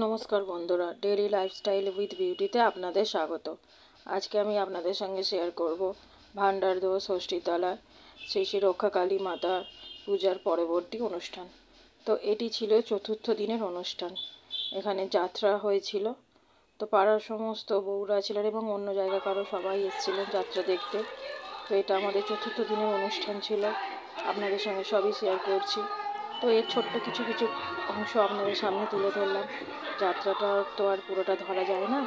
নমস্কার বন্ধুরা, daily lifestyle with বিউটিতে আপনাদের স্বাগত। আজকে আমি আপনাদের সঙ্গে শেয়ার করব ভান্ডারদুয়ার ষষ্ঠীতলায় শ্রী শ্রী রক্ষাকালী মাতার পূজার পরবর্তী অনুষ্ঠান। তো এটি ছিল চতুর্থ দিনের অনুষ্ঠান। এখানে যাত্রা হয়েছিল। তো পাড়ার সমস্ত বউরা ছিলেন এবং অন্য জায়গাকারও সবাই এসেছিলেন যাত্রা দেখতে। তো এটা আমাদের চতুর্থ দিনের অনুষ্ঠান ছিল। আপনাদের সঙ্গে সবই শেয়ার করছি। তো এর ছোট্ট কিছু কিছু অংশ আপনাদের সামনে তুলে ধরলাম। যাত্রাটা তো আর পুরোটা ধরা যায় না।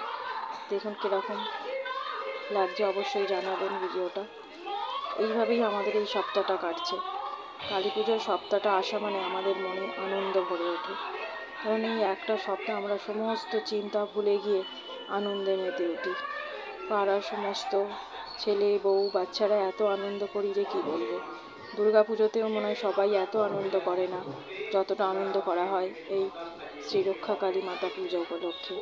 দেখুন কীরকম লাগছে, অবশ্যই জানাবেন ভিডিওটা। এইভাবেই আমাদের এই সপ্তাহটা কাটছে। কালী পুজোর সপ্তাহটা আসা মানে আমাদের মনে আনন্দ ভরে ওঠে, কারণ এই একটা সপ্তাহ আমরা সমস্ত চিন্তা ভুলে গিয়ে আনন্দে মেতে উঠি। পাড়ার সমস্ত ছেলে বউ বাচ্চারা এত আনন্দ করি যে কী বলবো। দুর্গা পুজোতেও মনে হয় সবাই এত আনন্দ করে না যতটা আনন্দ করা হয় এই শ্রী রক্ষাকালী মাতা পুজো উপলক্ষে।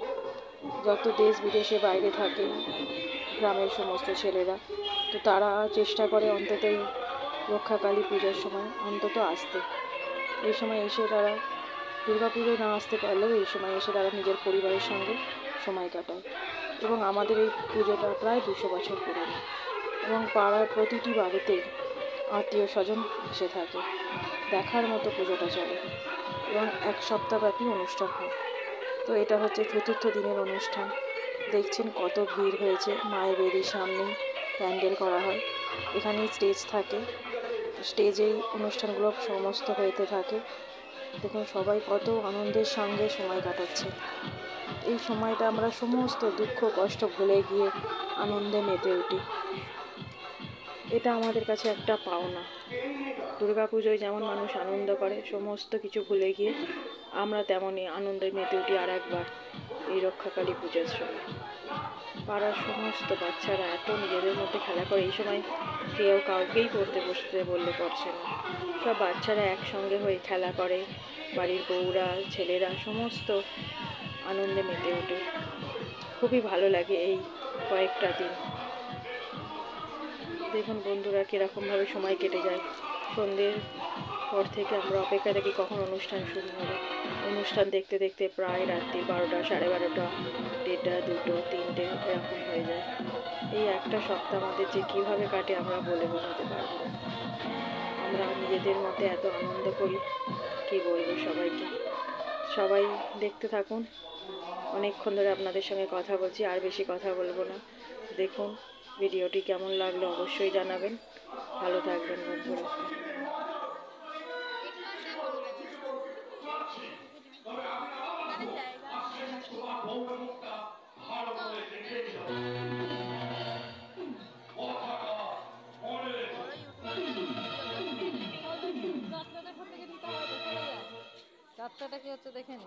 যত দেশ বিদেশে বাইরে থাকে গ্রামের সমস্ত ছেলেরা, তো তারা চেষ্টা করে অন্তত এই রক্ষাকালী পুজোর সময় অন্তত আসতে। এই সময় এসে তারা দুর্গা পুজোয় না আসতে পারলেও এই সময় এসে তারা নিজের পরিবারের সঙ্গে সময় কাটায়। এবং আমাদের এই পুজোটা প্রায় 200 বছর পুরনো, এবং পাড়ার প্রতিটি বাড়িতেই আত্মীয় স্বজন এসে থাকে। দেখার মতো পুজোটা চলে এবং এক সপ্তাহব্যাপী অনুষ্ঠান হয়। তো এটা হচ্ছে চতুর্থ দিনের অনুষ্ঠান। দেখছেন কত ভিড় হয়েছে। মায়ের বেদির সামনেই প্যান্ডেল করা হয়, এখানেই স্টেজ থাকে, স্টেজেই অনুষ্ঠানগুলো সমস্ত হতে থাকে। দেখুন সবাই কত আনন্দের সঙ্গে সময় কাটাচ্ছে। এই সময়টা আমরা সমস্ত দুঃখ কষ্ট ভুলে গিয়ে আনন্দে মেতে উঠি। এটা আমাদের কাছে একটা পাওনা। দুর্গা পুজোয় যেমন মানুষ আনন্দ করে সমস্ত কিছু ভুলে গিয়ে, আমরা তেমনই আনন্দে মেতে উঠি আর একবার এই রক্ষাকালী পুজোর সময়। পাড়ার সমস্ত বাচ্চারা এত নিজেদের মধ্যে খেলা করে। এই সময় কেউ কাউকেই পড়তে বসতে বললে পড়ছে না। সব বাচ্চারা একসঙ্গে হয়ে খেলা করে। বাড়ির বউরা ছেলেরা সমস্ত আনন্দে মেতে ওঠে। খুবই ভালো লাগে এই কয়েকটা দিন। দেখুন বন্ধুরা কীরকমভাবে সময় কেটে যায়। সন্ধ্যের পর থেকে আমরা অপেক্ষা থাকি কখন অনুষ্ঠান শুরু হবে। অনুষ্ঠান দেখতে দেখতে প্রায় রাত্রি 12টা, 12:30, 1:30, 2টো, 3টে এরকম হয়ে যায়। এই একটা সপ্তাহ আমাদের যে কীভাবে কাটে আমরা বলে বোঝাতে পারবো না। আমরা নিজেদের মধ্যে এত আনন্দ করি, কী বলবো সবাইকে। সবাই দেখতে থাকুন। অনেকক্ষণ ধরে আপনাদের সঙ্গে কথা বলছি, আর বেশি কথা বলবো না। দেখুন ভিডিওটি কেমন লাগলো অবশ্যই জানাবেন। ভালো থাকবেন বন্ধুরা। যাত্রাটা কি হচ্ছে দেখে নি।